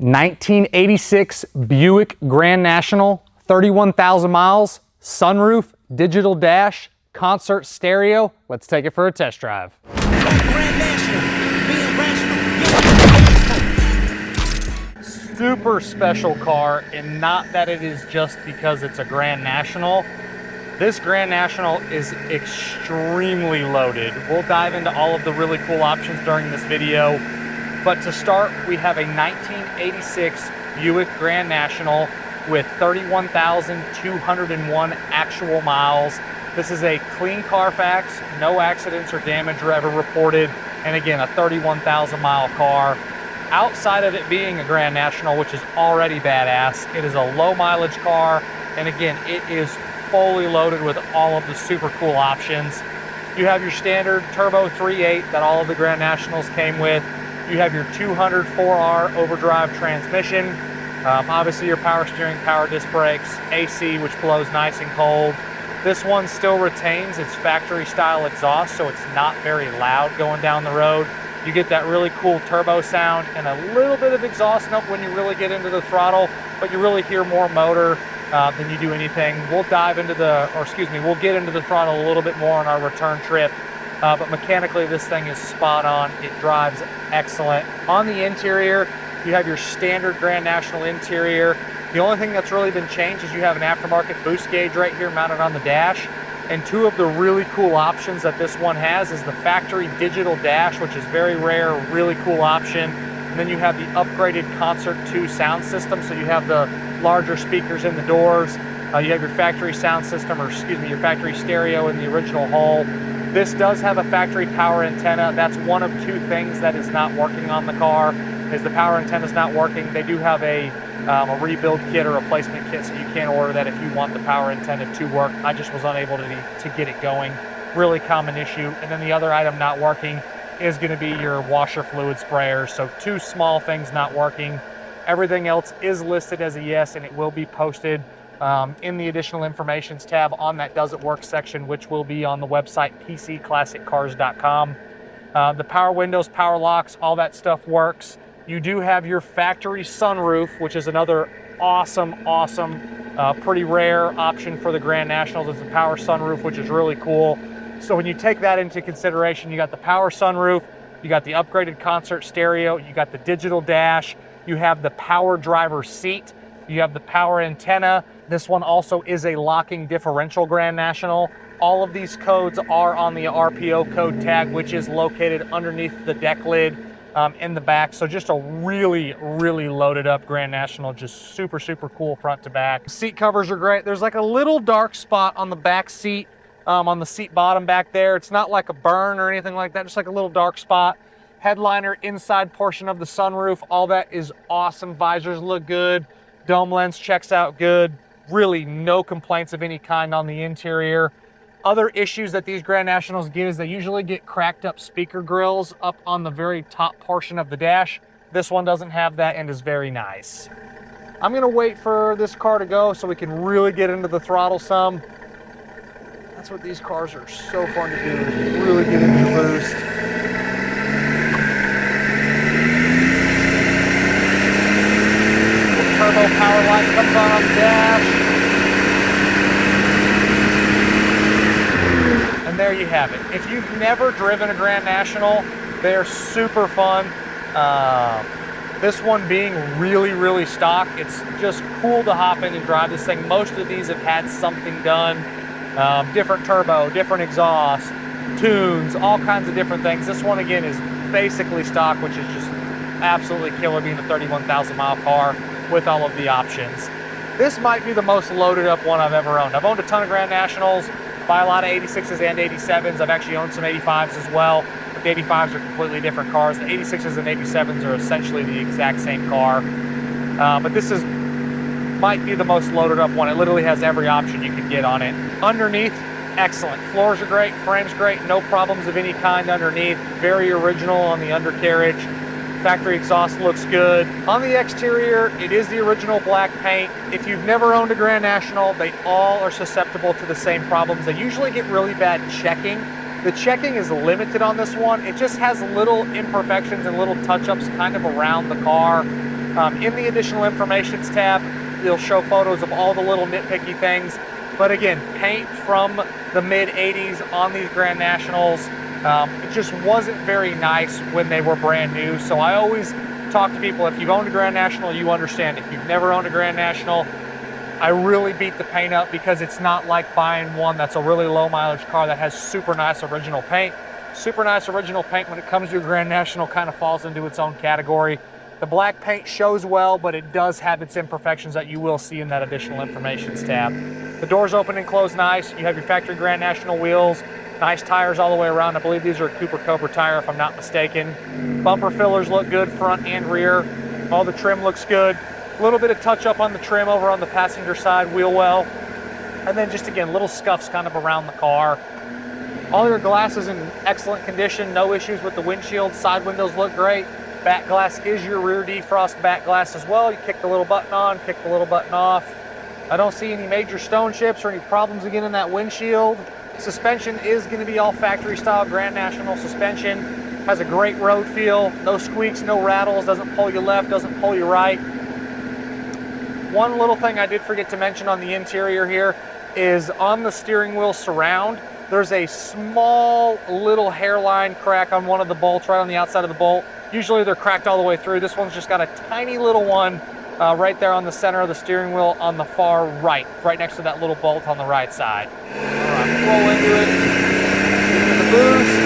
1986 Buick Grand National, 31,000 miles, sunroof, digital dash, concert stereo. Let's take it for a test drive. Super special car, and not that it is just because it's a Grand National. This Grand National is extremely loaded. We'll dive into all of the really cool options during this video. But to start, we have a 1986 Buick Grand National with 31,201 actual miles. This is a clean Carfax, no accidents or damage were ever reported, and again, a 31,000 mile car. Outside of it being a Grand National, which is already badass, it is a low mileage car, and again, it is fully loaded with all of the super cool options. You have your standard turbo 3.8 that all of the Grand Nationals came with. You have your 204R overdrive transmission. Obviously your power steering, power disc brakes, AC, which blows nice and cold. This one still retains its factory style exhaust, so it's not very loud going down the road. You get that really cool turbo sound and a little bit of exhaust note when you really get into the throttle, but you really hear more motor than you do anything. We'll get into the throttle a little bit more on our return trip. But mechanically, this thing is spot on. It drives excellent. On the interior, you have your standard Grand National interior. The only thing that's really been changed is you have an aftermarket boost gauge right here mounted on the dash. And two of the really cool options that this one has is the factory digital dash, which is very rare, really cool option. And then you have the upgraded Concert 2 sound system. So you have the larger speakers in the doors. You have your factory sound system, your factory stereo in the original hull. This does have a factory power antenna. That's one of two things that is not working on the car, is the power antenna is not working. They do have a rebuild kit or replacement kit, so you can order that if you want the power antenna to work. I just was unable to get it going. Really common issue. And then the other item not working is going to be your washer fluid sprayer. So two small things not working. Everything else is listed as a yes, and it will be posted in the additional informations tab on that Does It Work section, which will be on the website pcclassiccars.com. The power windows, power locks, all that stuff works. You do have your factory sunroof, which is another awesome, pretty rare option for the Grand Nationals. It's a power sunroof, which is really cool. So when you take that into consideration, you got the power sunroof, you got the upgraded concert stereo, you got the digital dash, you have the power driver seat, you have the power antenna. This one also is a locking differential Grand National. All of these codes are on the RPO code tag, which is located underneath the deck lid in the back. So just a really loaded up Grand National, just super cool front to back. Seat covers are great. There's like a little dark spot on the back seat, on the seat bottom back there. It's not like a burn or anything like that, just like a little dark spot. Headliner, inside portion of the sunroof, all that is awesome. Visors look good. Dome lens checks out good. Really no complaints of any kind on the interior. Other issues that these Grand Nationals get is they usually get cracked up speaker grills up on the very top portion of the dash. This one doesn't have that and is very nice. I'm gonna wait for this car to go so we can really get into the throttle some. That's what these cars are so fun to do, is really get into the boost. Turbo power light comes on the dash. And there you have it. If you've never driven a Grand National, they're super fun. This one being really stock, it's just cool to hop in and drive this thing. Most of these have had something done. Different turbo, different exhaust, tunes, all kinds of different things. This one again is basically stock, which is just absolutely killer, being a 31,000 mile car with all of the options. This might be the most loaded up one I've ever owned. I've owned a ton of Grand Nationals, buy a lot of 86s and 87s. I've actually owned some 85s as well, but the 85s are completely different cars. The 86s and 87s are essentially the exact same car. But this might be the most loaded up one. It literally has every option you could get on it. Underneath, excellent. Floors are great, frame's great, no problems of any kind underneath. Very original on the undercarriage. Factory exhaust looks good. On the exterior, it is the original black paint. If you've never owned a Grand National, they all are susceptible to the same problems. They usually get really bad checking. The checking is limited on this one. It just has little imperfections and little touch-ups kind of around the car. In the additional informations tab, you'll show photos of all the little nitpicky things. But again, paint from the mid-'80s on these Grand Nationals, it just wasn't very nice when they were brand new. So I always talk to people, if you've owned a Grand National, you understand. If you've never owned a Grand National, I really beat the paint up, because it's not like buying one that's a really low mileage car that has super nice original paint. Super nice original paint when it comes to a Grand National kind of falls into its own category. The black paint shows well, but it does have its imperfections that you will see in that additional informations tab. The doors open and close nice. You have your factory Grand National wheels, nice tires all the way around. I believe these are a Cobra tire if I'm not mistaken. Bumper fillers look good front and rear. All the trim looks good. A little bit of touch up on the trim over on the passenger side wheel well. And then just again, little scuffs kind of around the car. All your glass is in excellent condition, no issues with the windshield. Side windows look great. Back glass is your rear defrost back glass as well. You kick the little button on, kick the little button off. I don't see any major stone chips or any problems again in that windshield. Suspension is going to be all factory style Grand National suspension. Has a great road feel, no squeaks, no rattles, doesn't pull you left, doesn't pull you right. One little thing I did forget to mention on the interior here is on the steering wheel surround, there's a small little hairline crack on one of the bolts right on the outside of the bolt. Usually they're cracked all the way through. This one's just got a tiny little one right there on the center of the steering wheel on the far right next to that little bolt on the right side. All right, roll into it, give it the boost.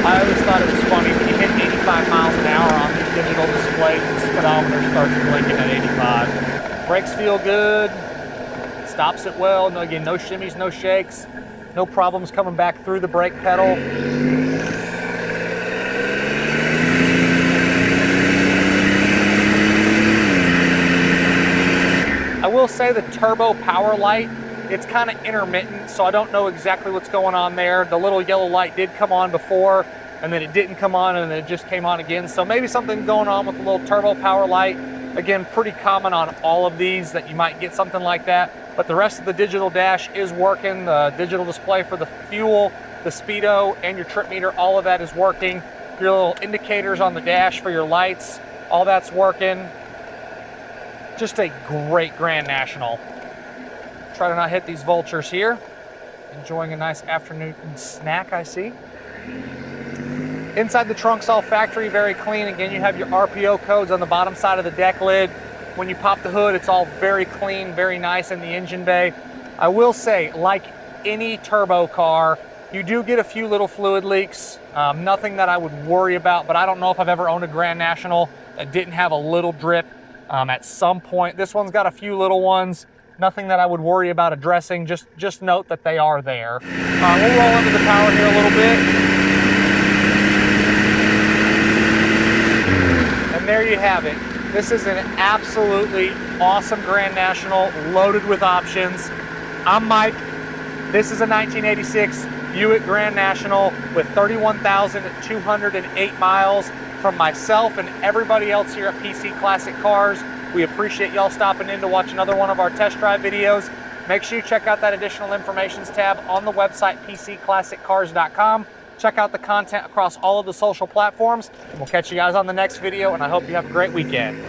I always thought it was funny when you hit 85 miles an hour on these digital displays, the speedometer starts blinking at 85. Brakes feel good. Stops it well. No, again, no shimmies, no shakes, no problems coming back through the brake pedal. I will say the turbo power light, it's kind of intermittent, so I don't know exactly what's going on there. The little yellow light did come on before, and then it didn't come on, and then it just came on again. So maybe something going on with the little turbo power light. Again, pretty common on all of these that you might get something like that. But the rest of the digital dash is working. The digital display for the fuel, the speedo, and your trip meter, all of that is working. Your little indicators on the dash for your lights, all that's working. Just a great Grand National. Try to not hit these vultures here. Enjoying a nice afternoon snack, I see. Inside the trunk's all factory, very clean. Again, you have your RPO codes on the bottom side of the deck lid. When you pop the hood, it's all very clean, very nice in the engine bay. I will say, like any turbo car, you do get a few little fluid leaks. Nothing that I would worry about, but I don't know if I've ever owned a Grand National that didn't have a little drip at some point. This one's got a few little ones. Nothing that I would worry about addressing. Just note that they are there. We'll roll into the power here a little bit. And there you have it. This is an absolutely awesome Grand National, loaded with options. I'm Mike. This is a 1986 Buick Grand National with 31,208 miles. From myself and everybody else here at PC Classic Cars, we appreciate y'all stopping in to watch another one of our test drive videos. Make sure you check out that additional informations tab on the website, pcclassiccars.com. Check out the content across all of the social platforms, and we'll catch you guys on the next video, and I hope you have a great weekend.